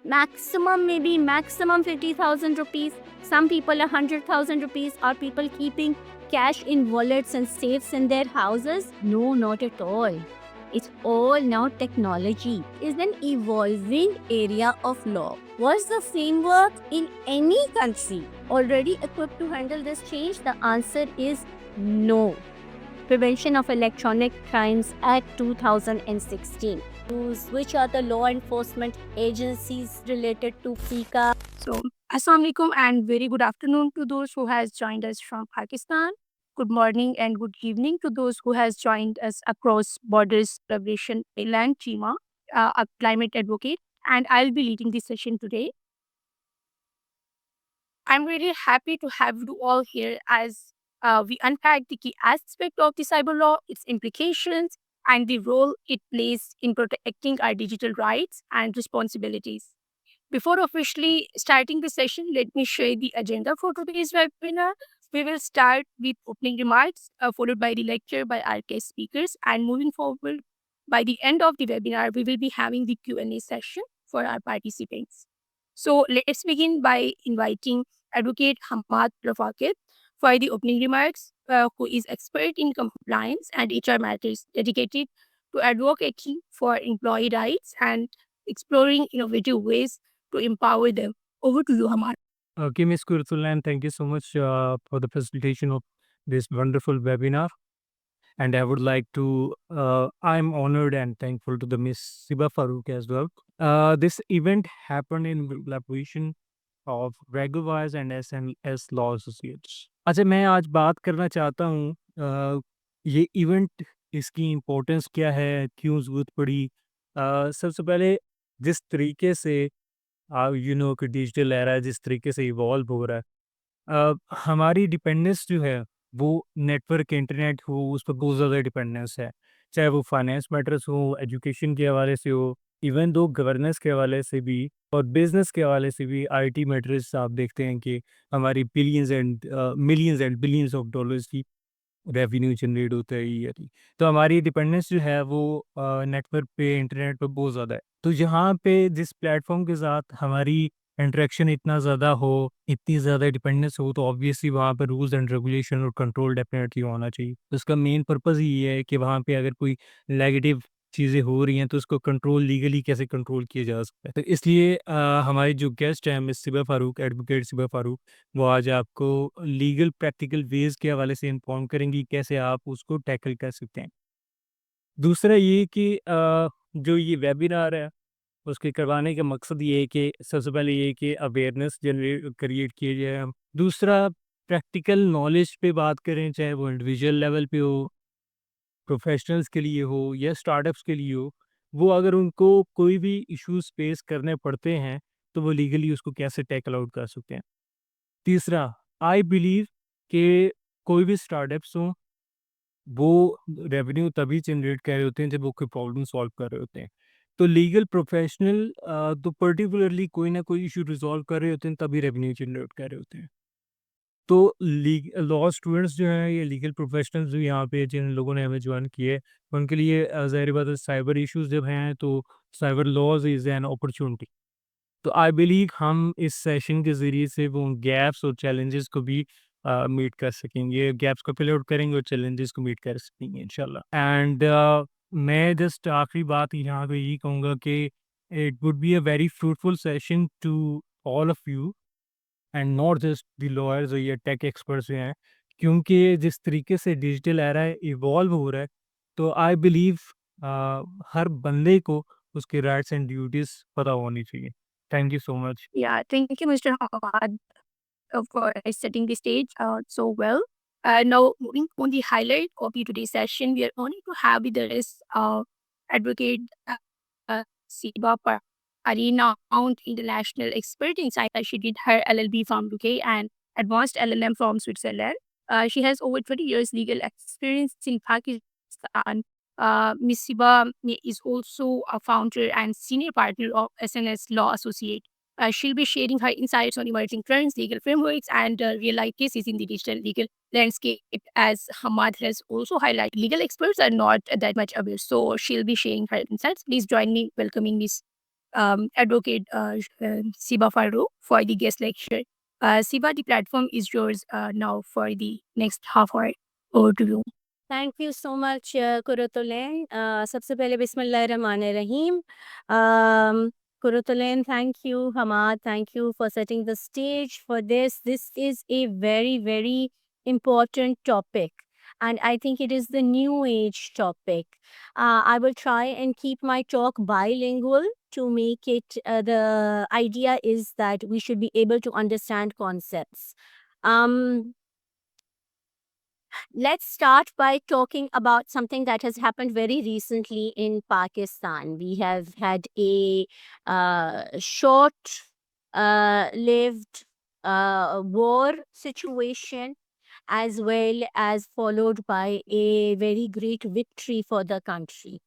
maximum, maybe maximum 50,000 rupees. Some people 100,000 rupees. Are people keeping cash in wallets and safes in their houses? No, not at all. It's all now technology. Is an evolving area of law. Was the framework in any country already equipped to handle this change? The answer is no. Prevention of Electronic Crimes Act 2016. Which are the law enforcement agencies related to FICA? So, Assalamu alaikum and very good afternoon to those who has joined us from Pakistan. Good morning and good evening to those who has joined us across borders. Celebration Ilan Chima, a climate advocate, and I'll be leading this session today. I'm really happy to have you all here as we unpack the key aspect of the cyber law, its implications, and the role it plays in protecting our digital rights and responsibilities. Before officially starting the session, let me share the agenda for today's webinar. We will start with opening remarks, followed by the lecture by our guest speakers, and moving forward, by the end of the webinar, we will be having the Q&A session for our participants. So let's begin by inviting Advocate Hamad Rafaqat for the opening remarks, who is expert in compliance and HR matters, dedicated to advocating for employee rights and exploring innovative ways to empower them. Over to you, Hamad. Okay, Ms. Kurtulan, thank you so much for the presentation of this wonderful webinar. And I would like to, I'm honored and thankful to the Miss Siba Farooq as well. This event happened in collaboration of Regulwise and SNS Law Associates. अच्छा, मैं आज बात करना चाहता हूँ ये event, इसकी importance क्या है, क्यों ज़रूरत पड़ी। सबसे पहले जिस तरीके से कि डिजिटल एरा है, जिस तरीके से इवॉल्व हो रहा है, हमारी डिपेंडेंस जो है वो नेटवर्क इंटरनेट हो, उस पर बहुत ज़्यादा डिपेंडेंस है। चाहे वो फाइनेंस मैटर्स हो, एजुकेशन के हवाले से हो, इवन दो गवर्नेंस के हवाले से भी और बिजनेस के हवाले से भी आईटी मैटर्स आप देखते हैं कि हमारी billions and millions and billions of dollars की रेवेन्यू जनरेट होता है ईयरली। तो हमारी डिपेंडेंस जो है वो नेटवर्क पे, इंटरनेट पे बहुत ज़्यादा है। तो यहाँ पे जिस प्लेटफॉर्म के साथ हमारी इंटरेक्शन इतना ज़्यादा हो, इतनी ज़्यादा डिपेंडेंस हो, तो ऑब्वियसली वहाँ पे रूल्स एंड रेगुलेशन और कंट्रोल डेफिनेटली होना चाहिए। तो इसका मेन पर्पज़ ही ये है कि वहाँ पे अगर कोई नेगेटिव चीज़ें हो रही हैं तो उसको कंट्रोल लीगली कैसे कंट्रोल किया जा सकता है। तो इसलिए हमारी जो गेस्ट हैं मिस सिबा फ़ारूक, एडवोकेट सिबा फ़ारूक, वो आज आपको लीगल प्रैक्टिकल वेज़ के हवाले से इन्फॉर्म करेंगी कैसे आप उसको टैकल कर सकते हैं। दूसरा ये कि जो ये वेबिनार है उसके करवाने का मकसद ये है कि सबसे पहले ये कि अवेयरनेस जनरेट क्रिएट किया जाए। दूसरा प्रैक्टिकल नॉलेज पे बात करें, चाहे वो इंडिविजुअल लेवल पे हो, प्रोफेशनल्स के लिए हो या स्टार्टअप्स के लिए हो, वो अगर उनको कोई भी इश्यूज फेस करने पड़ते हैं तो वो लीगली उसको कैसे टैकल आउट कर सकते हैं। तीसरा, आई बिलीव कि कोई भी स्टार्टअप्स हों, वो रेवेन्यू तभी जनरेट कर रहे होते हैं जब वो कोई प्रॉब्लम सॉल्व कर रहे होते हैं। तो लीगल प्रोफेशनल तो पर्टिकुलरली कोई ना कोई इशू रिजॉल्व कर रहे होते हैं तभी रेवेन्यू जनरेट कर रहे होते हैं। तो लॉ स्टूडेंट्स जो हैं, ये लीगल प्रोफेशनल्स जो यहाँ पे जिन लोगों ने हमें ज्वाइन किए, उनके लिए ज़ाहिर बात है साइबर इश्यूज जब हैं तो cyber laws is an opportunity. तो आई बिलीव हम इस सेशन के ज़रिए से वो गैप्स और चैलेंजेस को भी मीट कर सकेंगे, गैप्स को फिल आउट करेंगे और चैलेंजेस को मीट कर सकेंगे इंशाल्लाह। एंड मैं जस्ट आखिरी बात यहाँ पे यही कहूँगा कि it would be a very fruitful session to all of you and not just the lawyers और ये टेक एक्सपर्ट्स हैं, क्योंकि जिस तरीके से डिजिटल एरा इवॉल्व हो रहा है, तो आई बिलीव हर बंदे को उसके राइट्स एंड ड्यूटीज पता होनी चाहिए। Thank you so much. Yeah, thank you, Mr. Hamad, for setting the stage so well. Now, moving on the highlight of the today's session, we are honored to have with us Advocate Siba Arena, international expert in cyber. She did her LLB from UK and advanced LLM from Switzerland. She has over 20 years legal experience in Pakistan. Ms. Siba is also a founder and senior partner of SNS Law Associate. She'll be sharing her insights on emerging trends, legal frameworks, and real-life cases in the digital legal landscape. As Hamad has also highlighted, legal experts are not that much aware, so she'll be sharing her insights. Please join me welcoming Ms. Advocate Siba Farooq for the guest lecture. Siba, the platform is yours now for the next half hour. Over to you. Thank you so much, Kurutulain. सबसे पहले बिस्मिल्लाहिर्रहमानिर्रहीम. Kurutulain, thank you. Hamad, thank you for setting the stage for this. This is a very, very important topic. And I think it is the new age topic. I will try and keep my talk bilingual to make it, the idea is that we should be able to understand concepts. Let's start by talking about something that has happened very recently in Pakistan. We have had a short lived war situation, as well as followed by a very great victory for the country.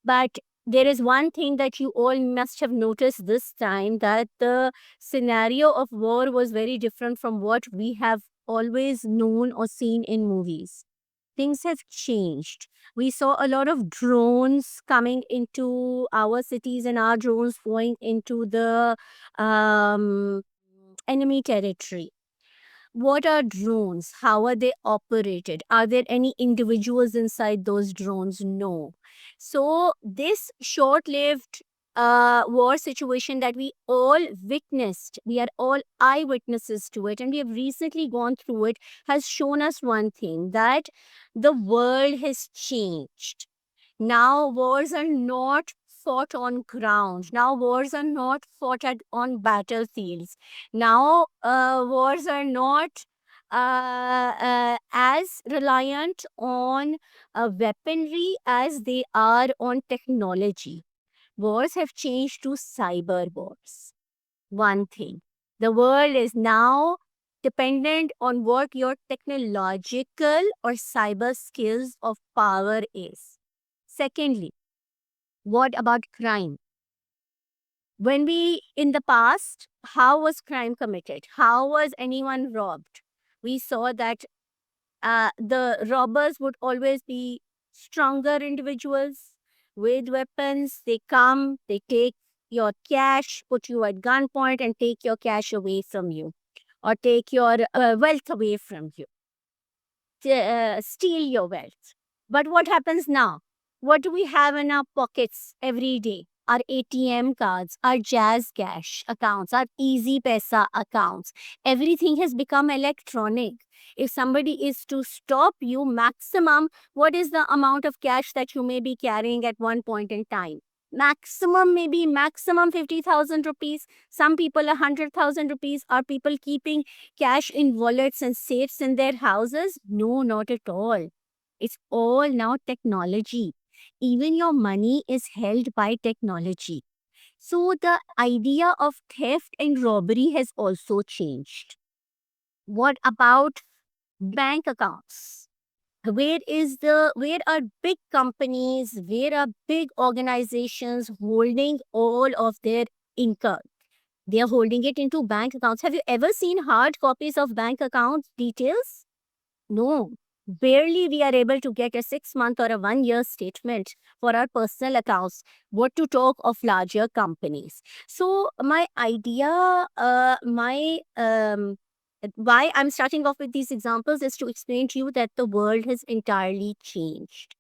But there is one thing that you all must have noticed this time, that the scenario of war was very different from what we have always known or seen in movies. Things have changed. We saw a lot of drones coming into our cities and our drones going into the enemy territory. What are drones? How are they operated? Are there any individuals inside those drones? No. So, this short lived war situation that we all witnessed, we are all eyewitnesses to it, and we have recently gone through it, has shown us one thing, that the world has changed. Now, wars are not fought on ground. Now, wars are not fought on battlefields. Now, wars are not as reliant on weaponry as they are on technology. Wars have changed to cyber wars. One thing, the world is now dependent on what your technological or cyber skills of power is. Secondly, what about crime? When in the past, how was crime committed? How was anyone robbed? We saw that the robbers would always be stronger individuals with weapons. They come, they take your cash, put you at gunpoint, and take your cash away from you, or take your wealth away from you, steal your wealth. But what happens now? What do we have in our pockets every day? Our ATM cards, our Jazz Cash accounts, our Easy Pesa accounts. Everything has become electronic. If somebody is to stop you, maximum, what is the amount of cash that you may be carrying at one point in time? Maximum, maybe maximum 50,000 rupees. Some people 100,000 rupees. Are people keeping cash in wallets and safes in their houses? No, not at all. It's all now technology. Even your money is held by technology. So the idea of theft and robbery has also changed. What about bank accounts? Where are big companies, where are big organizations holding all of their income? They are holding it into bank accounts. Have you ever seen hard copies of bank account details? No. Barely we are able to get a 6-month or a 1-year statement for our personal accounts. What to talk of larger companies? So my idea, why I'm starting off with these examples is to explain to you that the world has entirely changed.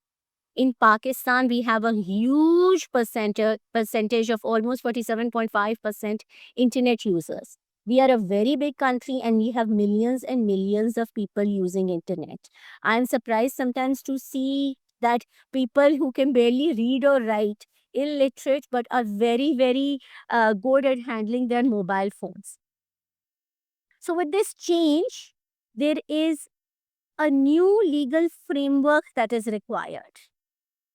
In Pakistan, we have a huge percentage of almost 47.5% internet users. We are a very big country and we have millions and millions of people using internet. I'm surprised sometimes to see that people who can barely read or write, illiterate, but are very, very good at handling their mobile phones. So with this change, there is a new legal framework that is required.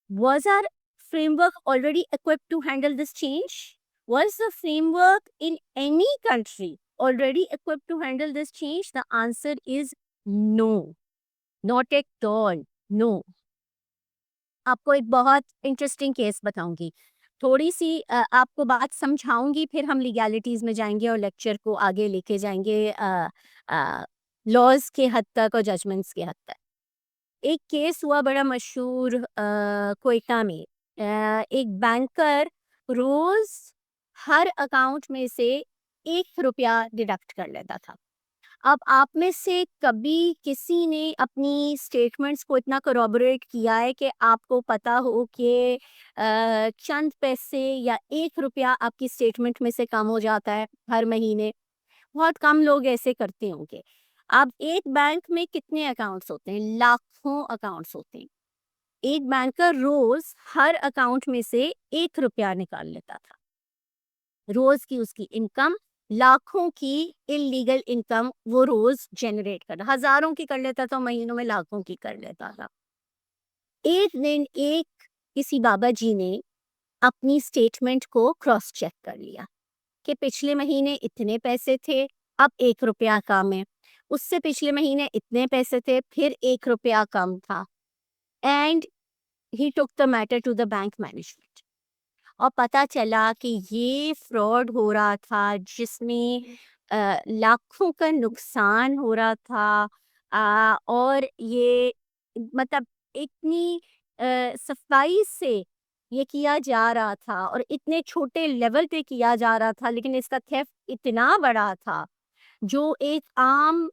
Was our framework already equipped to handle this change? Was the framework in any country already equipped to handle this change? The answer is no. Not at all. No. आपको एक बहुत interesting case बताऊंगी. थोड़ी सी आपको बात समझाऊंगी, फिर हम legalities में जाएंगे और लेक्चर को आगे लेके जाएंगे लॉज के हद तक और जजमेंट्स के हद तक. एक केस हुआ बड़ा मशहूर कोयटा में. एक बैंकर रोज ہر اکاؤنٹ میں سے 1 روپیہ ڈیڈکٹ کر لیتا تھا. اب آپ میں سے کبھی کسی نے اپنی اسٹیٹمنٹس کو اتنا کروبریٹ کیا ہے کہ آپ کو پتا ہو کہ چند پیسے یا 1 روپیہ آپ کی اسٹیٹمنٹ میں سے کم ہو جاتا ہے ہر مہینے؟ بہت کم لوگ ایسے کرتے ہوں گے. اب ایک بینک میں کتنے اکاؤنٹس ہوتے ہیں؟ لاکھوں اکاؤنٹس ہوتے ہیں. ایک بینکر روز ہر اکاؤنٹ میں سے 1 روپیہ نکال لیتا تھا. روز کی اس کی انکم لاکھوں کی انلیگل انکم وہ روز جنریٹ کرتا. ہزاروں کی کر لیتا تھا، مہینوں میں لاکھوں کی کر لیتا تھا. ایک دن کسی بابا جی نے اپنی اسٹیٹمنٹ کو کراس چیک کر لیا کہ پچھلے مہینے اتنے پیسے تھے، اب 1 روپیہ کم ہے. اس سے پچھلے مہینے اتنے پیسے تھے، پھر 1 روپیہ کم تھا. And he took the matter to the bank management. اور پتہ چلا کہ یہ فراڈ ہو رہا تھا جس میں لاکھوں کا نقصان ہو رہا تھا. اور یہ مطلب اتنی صفائی سے یہ کیا جا رہا تھا اور اتنے چھوٹے لیول پہ کیا جا رہا تھا، لیکن اس کا تھیفٹ اتنا بڑا تھا جو ایک عام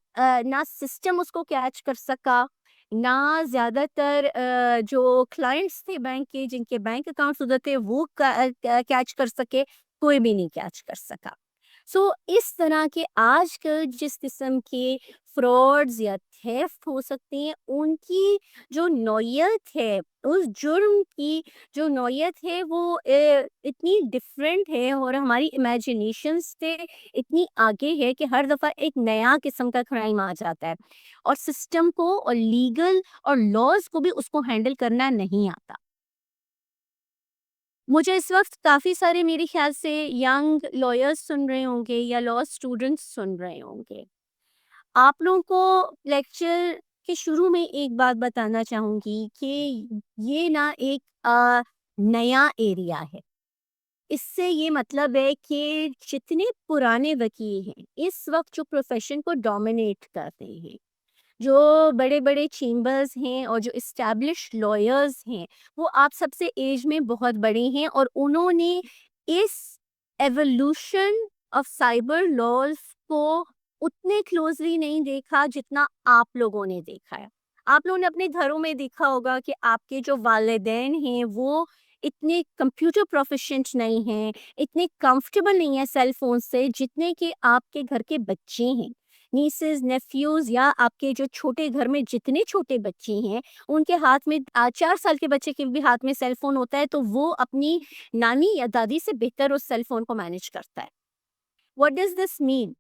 نہ سسٹم اس کو کیچ کر سکا، نہ زیادہ تر جو کلائنٹس تھے بینک کے، جن کے بینک اکاؤنٹس ادھر تھے، وہ کیچ کر سکے. کوئی بھی نہیں کیچ کر سکا. سو اس طرح کے آج کل جس قسم کے فراڈز یا تھیفٹ ہو سکتے ہیں، ان کی جو نوعیت ہے، اس جرم کی جو نوعیت ہے، وہ اتنی ڈفرینٹ ہے اور ہماری امیجنیشن سے اتنی آگے ہے کہ ہر دفعہ ایک نیا قسم کا کرائم آ جاتا ہے اور سسٹم کو اور لیگل اور لاز کو بھی اس کو ہینڈل کرنا نہیں آتا. مجھے اس وقت کافی سارے میرے خیال سے ینگ لائرز سن رہے ہوں گے یا لا اسٹوڈنٹس سن رہے ہوں گے. آپ لوگوں کو لیکچر کے شروع میں ایک بات بتانا چاہوں گی کہ یہ نا ایک نیا ایریا ہے. اس سے یہ مطلب ہے کہ جتنے پرانے وکیل ہیں اس وقت جو پروفیشن کو ڈومینیٹ کر رہے ہیں، جو بڑے بڑے چیمبرز ہیں اور جو اسٹیبلش لائرز ہیں، وہ آپ سب سے ایج میں بہت بڑے ہیں اور انہوں نے اس ایوولوشن آف سائبر لاز کو اتنے کلوزلی نہیں دیکھا جتنا آپ لوگوں نے دیکھا ہے. آپ لوگوں نے اپنے گھروں میں دیکھا ہوگا کہ آپ کے جو والدین ہیں وہ اتنے کمپیوٹر پروفیشنٹ نہیں ہیں، اتنے کمفرٹیبل نہیں ہیں سیل فون سے، جتنے کہ آپ کے گھر کے بچے ہیں. نیسز، نیفیوز یا آپ کے جو چھوٹے گھر میں جتنے چھوٹے بچے ہیں، ان کے ہاتھ میں 4 سال کے بچے کے بھی ہاتھ میں سیل فون ہوتا ہے تو وہ اپنی نانی یا دادی سے بہتر اس سیل فون کو مینج کرتا ہے. What does this mean?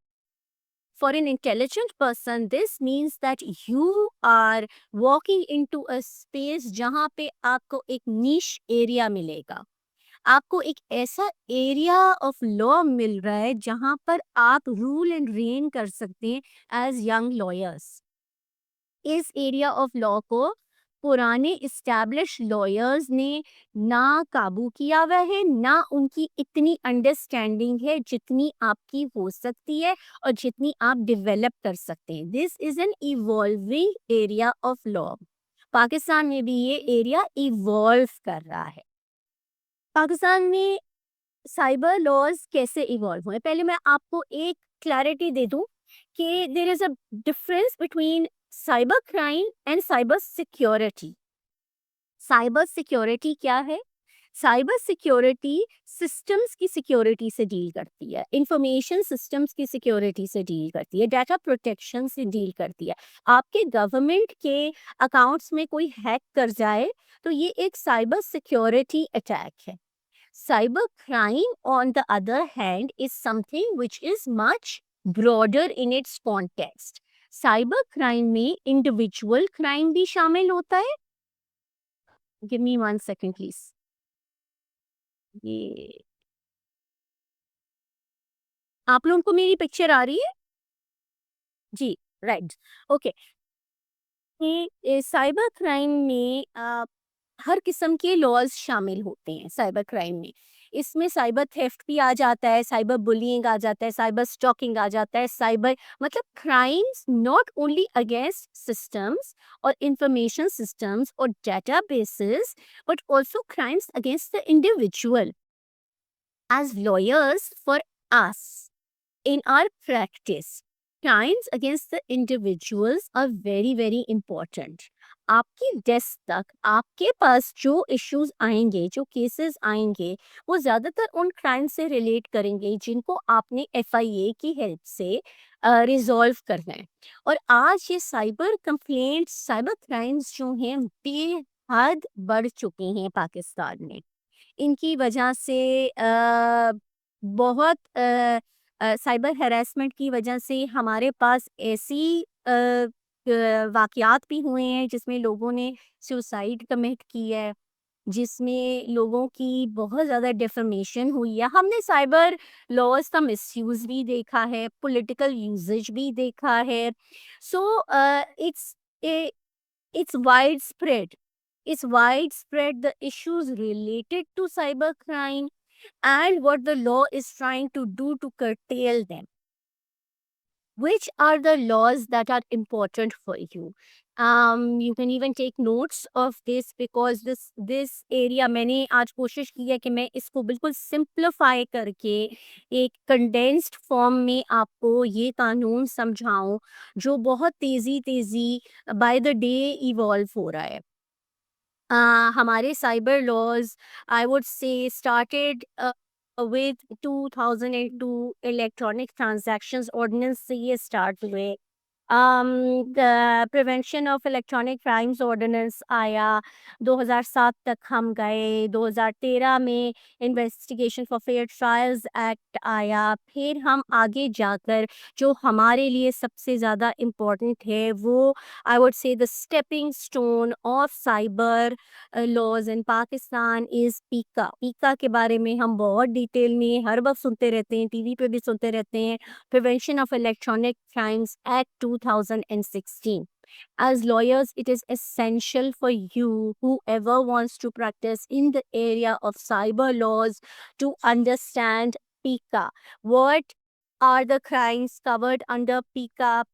For an intelligent person, this means that you are walking into a space جہاں پہ آپ کو ایک نیش ایریا ملے گا. آپ کو ایک ایسا ایریا آف لا مل رہا ہے جہاں پر آپ رول اینڈ رین کر سکتے ہیں ایز ینگ لائرس. اس ایریا آف لا کو پرانے اسٹیبلش لائرز نے نہ قابو کیا ہوا ہے، نہ ان کی اتنی انڈرسٹینڈنگ ہے جتنی آپ کی ہو سکتی ہے اور جتنی آپ ڈیولپ کر سکتے ہیں. This is an evolving area of law. Pakistan میں بھی یہ ایریا ایوالو کر رہا ہے. پاکستان میں سائبر لاز کیسے ایوالو ہوئے؟ پہلے میں آپ کو ایک کلیئرٹی دے دوں کہ there is a difference between cyber crime and cyber security. Cyber security کیا ہے؟ سائبر سیکیورٹی سسٹمز کی سیکیورٹی سے ڈیل کرتی ہے، انفارمیشن سسٹمز کی سیکیورٹی سے ڈیل کرتی ہے، ڈیٹا پروٹیکشن سے ڈیل کرتی ہے. آپ کے گورنمنٹ کے اکاؤنٹس میں کوئی ہیک کر جائے تو یہ ایک سائبر سیکیورٹی اٹیک ہے. Cyber crime, on the other hand, is something which is much broader in its context. Cyber crime میں individual crime بھی شامل ہوتا ہے. Give me 1 second, please. یہ آپ لوگوں کو میری پکچر آ رہی ہے؟ جی، رائٹ، اوکے. سائبر کرائم میں ہر قسم کے لاز شامل ہوتے ہیں. سائبر کرائم میں اس میں سائبر تھیفٹ بھی آ جاتا ہے، سائبر بلینگ آ جاتا ہے، سائبر اسٹاکنگ آ جاتا ہے. سائبر مطلب crimes not only against systems اور انفارمیشن سسٹمس اور databases, but also crimes against the individual. As lawyers, for us, in our practice, crimes against the individuals are very, very important. आपकी desk तक आपके पास जो issues आएंगे, जो cases आएंगे, वो ज़्यादातर उन क्राइम से रिलेट करेंगे जिनको आपने एफआईए की हेल्प से रिजॉल्व करना है. और आज ये साइबर कंप्लेंट्स, साइबर क्राइम्स जो हैं बेहद बढ़ चुके हैं पाकिस्तान में. इनकी वजह से बहुत साइबर हैरेसमेंट की वजह से हमारे पास ऐसी वाक़यात भी हुए हैं जिसमें लोगों ने सुसाइड कमिट की है, जिसमें लोगों की बहुत ज़्यादा डिफेमेशन हुई है. हमने साइबर लॉज़ का मिसयूज़ भी देखा है, पॉलिटिकल यूसेज भी देखा है. So it's a it's widespread. It's widespread the issues related to cybercrime and what the law is trying to do to curtail them. Which are the laws that are important for you? You can even take notes of this because this area मैंने आज कोशिश की है कि मैं इसको बिल्कुल simplify करके एक कंडेंस्ड फॉर्म में आपको ये कानून समझाऊं जो बहुत तेजी बाय द डे इवॉल्व हो रहा है. हमारे cyber laws I would say started with 2002 electronic transactions ordinance से ये स्टार्ट हुए. the prevention of electronic crimes ordinance आया, 2007 तक हम गए, 2013 में investigation for fair trials act आया. फिर हम आगे जाकर जो हमारे लिए सबसे ज़्यादा इम्पोर्टेंट है वो I would say the stepping stone of cyber laws in Pakistan is PECA. PECA के बारे में हम बहुत डिटेल में हर वक्त सुनते रहते हैं, टीवी पे भी सुनते रहते हैं. Prevention of Electronic Crimes Act 2016. As lawyers, it is essential for you, whoever wants to practice in the area of cyber laws, to understand PICA. What are the crimes covered under PICA?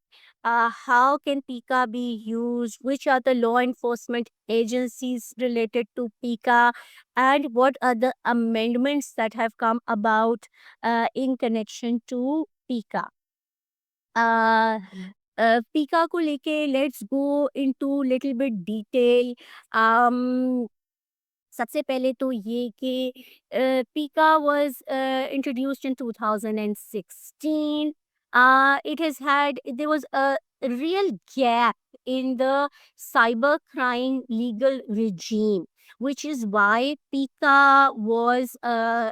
How can PICA be used? Which are the law enforcement agencies related to PICA? And what are the amendments that have come about in connection to PICA? पीका को लेके let's go into little bit detail. सबसे पहले तो ये कि पीका was introduced in 2016. It has had, there was a real gap in the cyber crime legal regime, which is why PICA was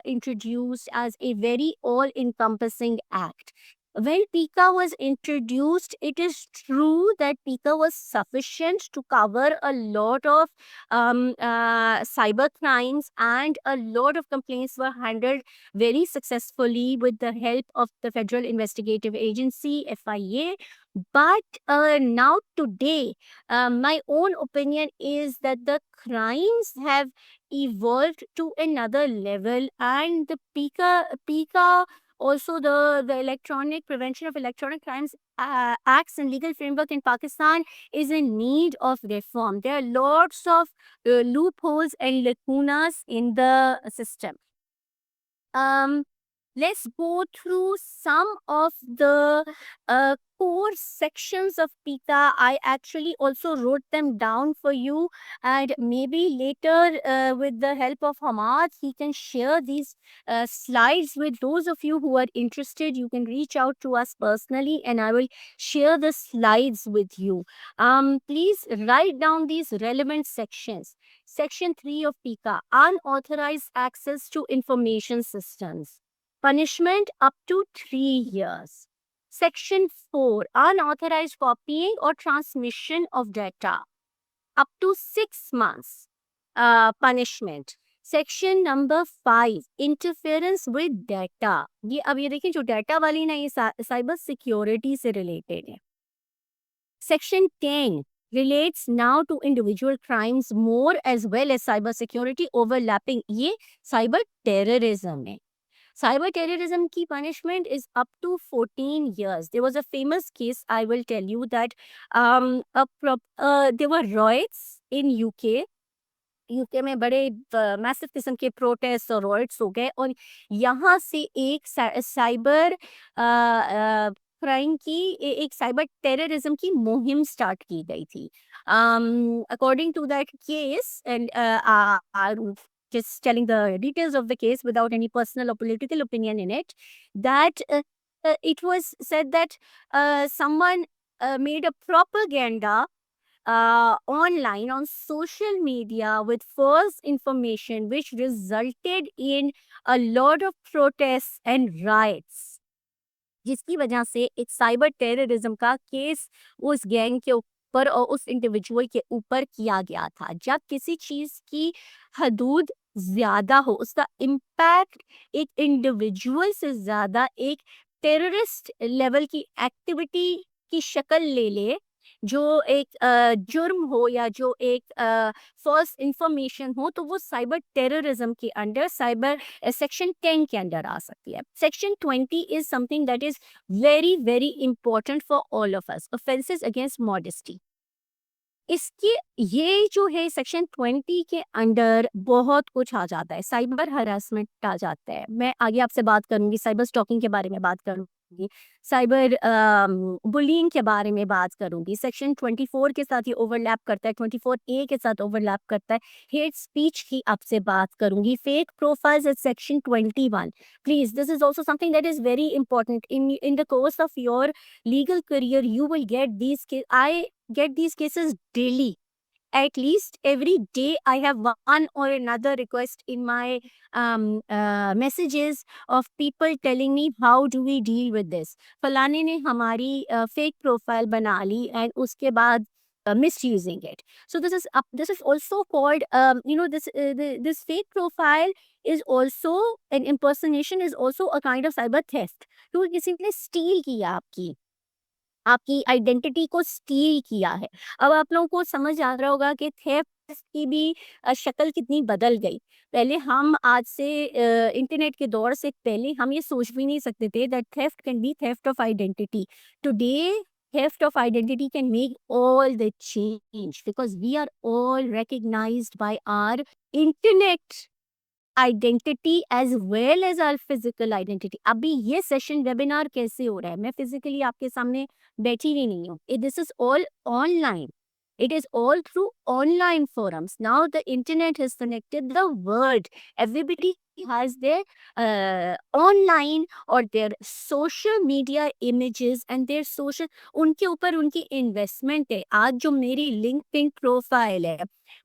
introduced as a very all-encompassing act. When PICA was introduced, it is true that PICA was sufficient to cover a lot of cyber crimes, and a lot of complaints were handled very successfully with the help of the Federal Investigative Agency, FIA. But now today, my own opinion is that the crimes have evolved to another level, and the PICA also the electronic prevention of electronic crimes acts and legal framework in Pakistan is in need of reform. There are lots of loopholes and lacunas in the system. Let's go through some of the core sections of PICA. I actually also wrote them down for you, and maybe later with the help of Hamad, he can share these slides with those of you who are interested. You can reach out to us personally and I will share the slides with you. Please write down these relevant sections. Section 3 of PICA, unauthorized access to information systems. Punishment up to 3 years. Section 4, unauthorized copying or transmission of data. Up to 6 months. Punishment. Section number 5, interference with data. ये अब ये देखिए जो data वाली ना ये cyber security से related है. Section 10 relates now to individual crimes more as well as cyber security overlapping. ये cyber terrorism है. Cyber terrorism की punishment is up to 14 years. There was a famous case, I will tell you, that there were riots in UK. UK میں بڑے میسو قسم کے protest اور rights ہو گئے, اور یہاں سے ایک سائبر کرائم کی, ایک سائبر ٹیررزم کی مہم سٹارٹ کی گئی تھی. According to that case, and I'm just telling the details of the case without any personal or political opinion in it, that it was said that someone made a propaganda online on social media with false information, which resulted in a lot of protests and riots, جس کی وجہ سے ایک cyber terrorism کا case اس gang کے اوپر اور اس individual کے اوپر کیا گیا تھا. جب کسی چیز کی حدود زیادہ ہو, اس کا امپیکٹ ایک انڈیویجول سے زیادہ ایک ٹیررسٹ لیول کی ایکٹیویٹی کی شکل لے لے, جو ایک جرم ہو یا جو ایک فالس انفارمیشن ہو, تو وہ سائبر ٹیررزم کے انڈر, سائبر سیکشن 10 کے انڈر آ سکتی ہے. Section 20 is something that is very very important for all of us, offenses against modesty. اس کے یہ جو ہے سیکشن 20 کے انڈر بہت کچھ آ جاتا ہے. سائبر ہراسمنٹ آ جاتا ہے, میں آگے آپ سے بات کروں گی, سائبر اسٹاکنگ کے بارے میں بات کروں گی, سائبر بلینگ کے بارے میں بات کروں گی. سیکشن 24 کے ساتھ یہ اوور لیپ کرتا ہے, 24A کے ساتھ اوور لیپ کرتا ہے. ہیٹ اسپیچ کی آپ سے بات کروں گی. Fake profiles at section 21. Please, this is also something that is very important. In the course of your legal career, you will get these cases. I get these cases daily. At least every day I have one or another request in my messages of people telling me how do we deal with this. فلانے نے ہماری fake profile بنا لی and اس کے بعد misusing it. So this is also called this fake profile is also an impersonation, is also a kind of cyber theft. تو کسی نے steal کیا آپ کی آئیڈینٹی کو اسٹیل کیا ہے. اب آپ لوگوں کو سمجھ آ رہا ہوگا کہ تھیفٹ کی بھی شکل کتنی بدل گئی. پہلے ہم آج سے انٹرنیٹ کے دور سے پہلے ہم یہ سوچ بھی نہیں سکتے تھے that theft can be theft of identity. Today theft of identity can make all the change because we are all recognized by our internet identity as well as our physical identity. ابھی یہ session webinar کیسے ہو رہا ہے, میں physically آپ کے سامنے بیٹھی بھی نہیں ہوں. This is all online. It is all through online forums. Now the internet has connected the world. Everybody has their online or their social media images and their social, ان کے اوپر ان کی انویسٹمنٹ ہے. آج جو میری LinkedIn پروفائل ہے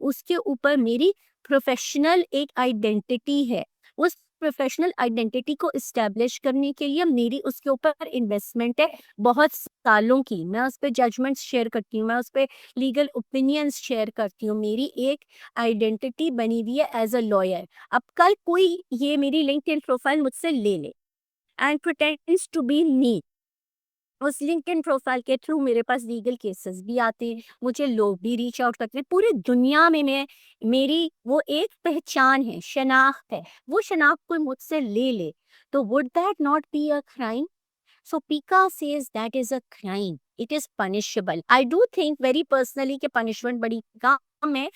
اس کے اوپر میری پروفیشنل ایک آئیڈینٹی ہے. اس پروفیشنل آئیڈینٹی کو اسٹیبلش کرنے کے لیے میری اس کے اوپر انویسٹمنٹ ہے بہت سالوں کی. میں اس پہ ججمنٹس شیئر کرتی ہوں, میں اس پہ لیگل اوپینینس شیئر کرتی ہوں. میری ایک آئیڈینٹی بنی ہوئی ہے ایز اے لائر. اب کل کوئی یہ میری LinkedIn پروفائل مجھ سے لے لے and pretends to be me, اس LinkedIn پروفائل کے تھرو میرے پاس لیگل کیسز بھی آتے ہیں, مجھے لوگ بھی ریچ آؤٹ کرتے ہیں. پوری دنیا میں میری وہ ایک پہچان ہے, شناخت ہے. وہ شناخت کوئی مجھ سے لے لے تو would that not be a crime? So Pika says that is a crime. It is punishable. I do think very personally کہ punishment بڑی کام ہے,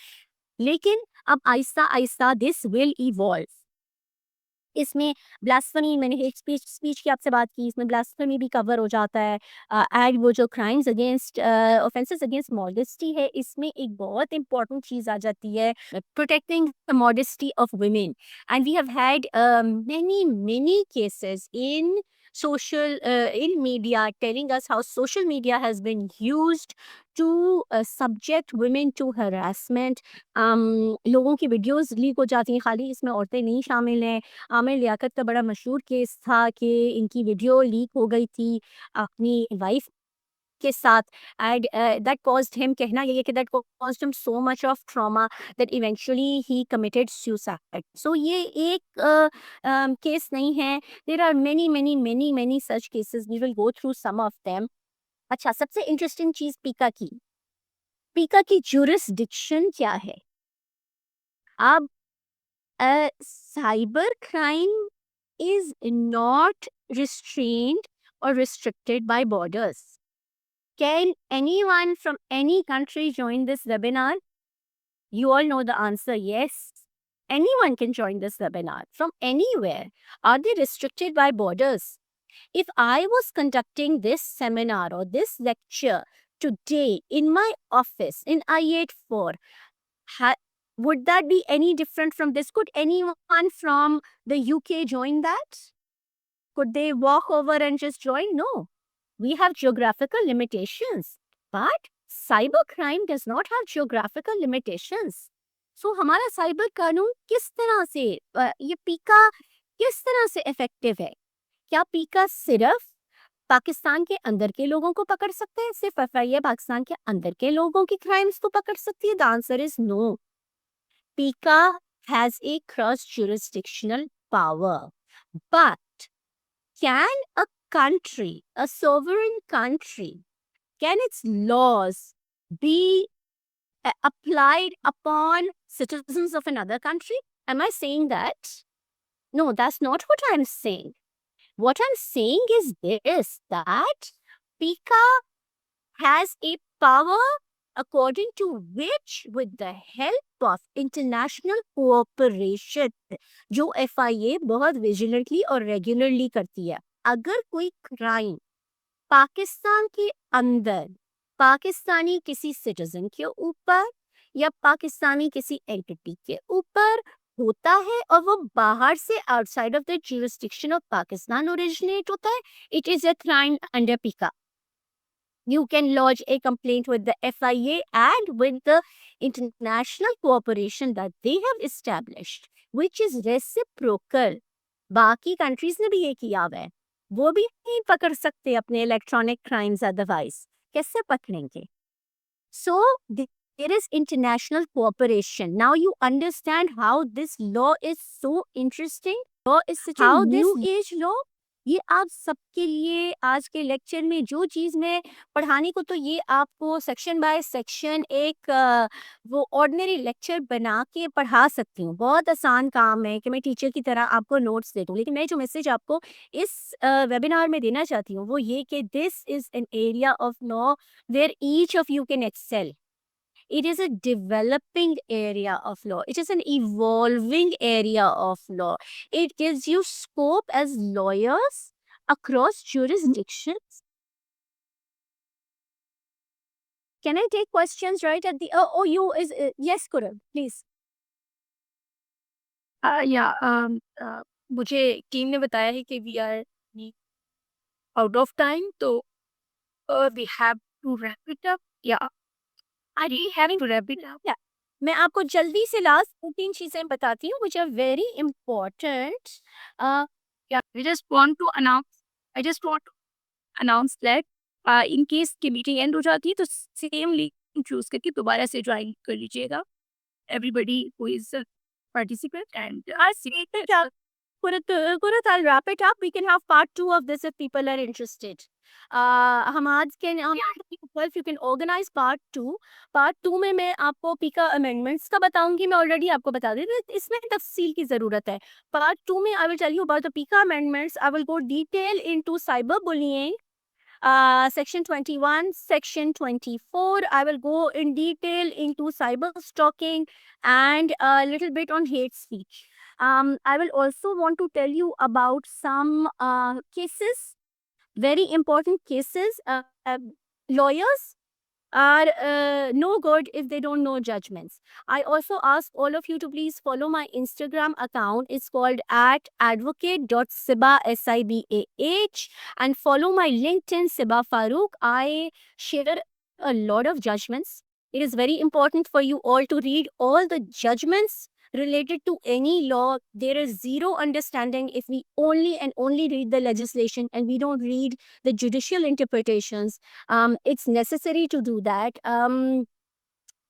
لیکن اب آہستہ آہستہ this will evolve. اس میں بلاسفمی, میں نے ہیٹ اسپیچ کی آپ سے بات کی, اس میں بلاسفمی بھی کور ہو جاتا ہے. اینڈ وہ جو crimes against offenses against modesty ہے, اس میں ایک بہت امپورٹنٹ چیز آ جاتی ہے, protecting the modesty of women. And we have had many cases in media telling us how social media has been used to subject women to harassment. لوگوں کی videos leak ہو جاتی ہیں, خالی اس میں عورتیں نہیں شامل ہیں. عامر لیاقت کا بڑا مشہور کیس تھا کہ ان کی ویڈیو لیک ہو گئی تھی اپنی وائف کے ساتھ, اینڈ دیٹ کازڈ ہم, کہنا یہ ہے کہ that caused him so much of trauma that eventually he committed suicide. So یہ ایک کیس نہیں ہے, there are many such cases. We will go through some of them. اچھا, سب سے انٹرسٹنگ چیز پیکا کی جورسڈکشن کیا ہے. اب cyber crime is not restrained or restricted by borders. Can anyone from any country join this webinar? You all know the answer, yes. Anyone can join this webinar from anywhere. Are they restricted by borders? If I was conducting this seminar or this lecture today in my office in I-84, would that be any different from this? Could anyone from the UK join that? Could they walk over and just join? No. We have geographical limitations. But cybercrime does not have geographical limitations. So हमारा cyber कानून किस तरह से ये पीका किस तरह से इफेक्टिव है? क्या पीका सिर्फ पाकिस्तान के अंदर के लोगों को पकड़ सकते हैं? सिर्फ एफआईए पाकिस्तान के अंदर के लोगों की क्राइम्स को पकड़ सकती है? The answer is no. PECA has a cross-jurisdictional power. But can a country, a sovereign country, can its laws be applied upon citizens of another country? Am I saying that? No, that's not what I'm saying. What I'm saying is this, that PICA has a power according to which, with the help of international cooperation, जो FIA बहुत vigilantly और regularly करती है, अगर कोई crime Pakistan के अंदर पाकिस्तानी किसी सिटीजन के ऊपर या पाकिस्तानी किसी एंटिटी के ऊपर होता है और वो बाहर से outside of the jurisdiction of Pakistan originate होता है, it is a crime under पीका. You can lodge a complaint with the FIA and with the international cooperation that they have established, which is reciprocal. बाकी countries ने भी ये किया हुआ है, वो भी नहीं पकड़ सकते अपने इलेक्ट्रॉनिक क्राइम्स अदरवाइज. कैसे पकड़ेंगे? So there is international cooperation. Now you understand how this law is so interesting. Law is such a new age law. ये आप सबके लिए आज के लेक्चर में जो चीज़ मैं पढ़ाने को, तो ये आपको सेक्शन बाय सेक्शन एक वो ऑर्डिनरी लेक्चर बना के पढ़ा सकती हूँ. बहुत आसान काम है कि मैं टीचर की तरह आपको नोट्स दे दूँ, लेकिन मैं जो मैसेज आपको इस वेबिनार में देना चाहती हूँ वो ये कि this is an area of law where each of you can excel. It is a developing area of law. It is an evolving area of law. It gives you scope as lawyers across jurisdictions. Can I take questions right at the... Oh, you is... yes, Kurab, please. मुझे team ने बताया है कि we are out of time, तो we have to wrap it up. या I really having to wrap it up. मैं आपको जल्दी से लास्ट 2-3 चीजें बताती हूँ which are very important. I just want to announce that in case की मीटिंग एंड हो जाती है तो सेम लिंक चूज करके दोबारा से ज्वाइन कर लीजिएगा. Everybody who is a participant, and Kurat, I'll wrap it up. We can have part 2 of this if people are interested. Hamad can if you can organize part 2. Part 2 में मैं आपको पीका amendments का बताऊंगी. मैं already आपको बता दी, इसमें तफसील की जरूरत है. Part 2 में I will tell you about the PICA amendments. I will go detail into cyberbullying, section 21, section 24. I will go in detail into cyber stalking and a little bit on hate speech. I will also want to tell you about some cases, very important cases. Lawyers are no good if they don't know judgments. I also ask all of you to please follow my Instagram account. It's called @advocate.sibah, SIBAH, and follow my LinkedIn, Sibah Farooq. I share a lot of judgments. It is very important for you all to read all the judgments related to any law. There is zero understanding if we only read the legislation and we don't read the judicial interpretations. It's necessary to do that.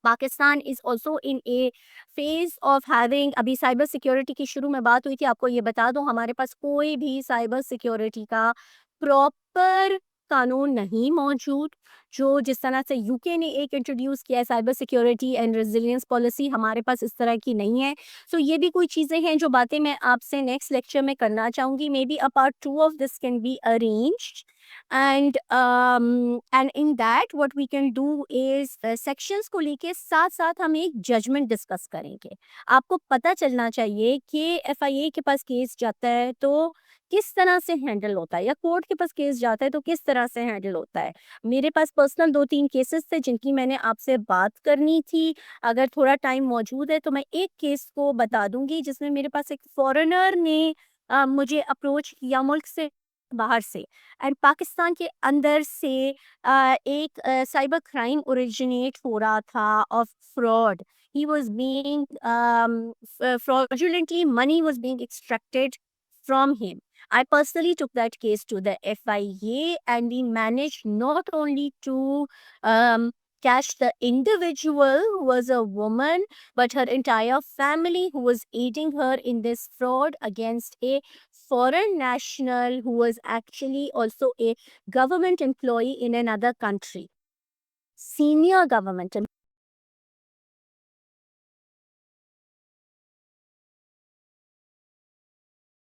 Pakistan is also in a phase of having, अभी cyber security की शुरू में बात हुई थी, आपको ये बता दूं हमारे पास कोई भी साइबर सिक्योरिटी का प्रॉपर कानून नहीं मौजूद. जो जिस तरह से यूके ने एक इंट्रोड्यूस किया है cyber security and resilience policy, हमारे पास इस तरह की नहीं है. सो ये भी कोई चीज़ें हैं जो बातें मैं आपसे नेक्स्ट लेक्चर में करना चाहूँगी. May be a part 2 of this can be arranged. And in that what we can do is sections کو لے کے ساتھ ساتھ ہم ایک ججمنٹ ڈسکس کریں گے. آپ کو پتہ چلنا چاہیے کہ FIA کے پاس کیس جاتا ہے تو کس طرح سے ہینڈل ہوتا ہے, یا کورٹ کے پاس کیس جاتا ہے تو کس طرح سے ہینڈل ہوتا ہے. میرے پاس پرسنل 2-3 کیسز تھے جن کی میں نے آپ سے بات کرنی تھی. اگر تھوڑا ٹائم موجود ہے تو میں ایک کیس کو بتا دوں گی جس میں میرے پاس ایک فورنر نے مجھے اپروچ کیا ملک سے باہر سے, اینڈ پاکستان کے اندر سے ایک سائبر کرائم اوریجنیٹ ہو رہا تھا of fraud. He was being fraudulently money was being extracted from him. I personally took that case to the FIA and we managed not only to catch the individual who was a woman, but her entire family who was aiding her in this fraud against a foreign national who was actually also a government employee in another country. Senior government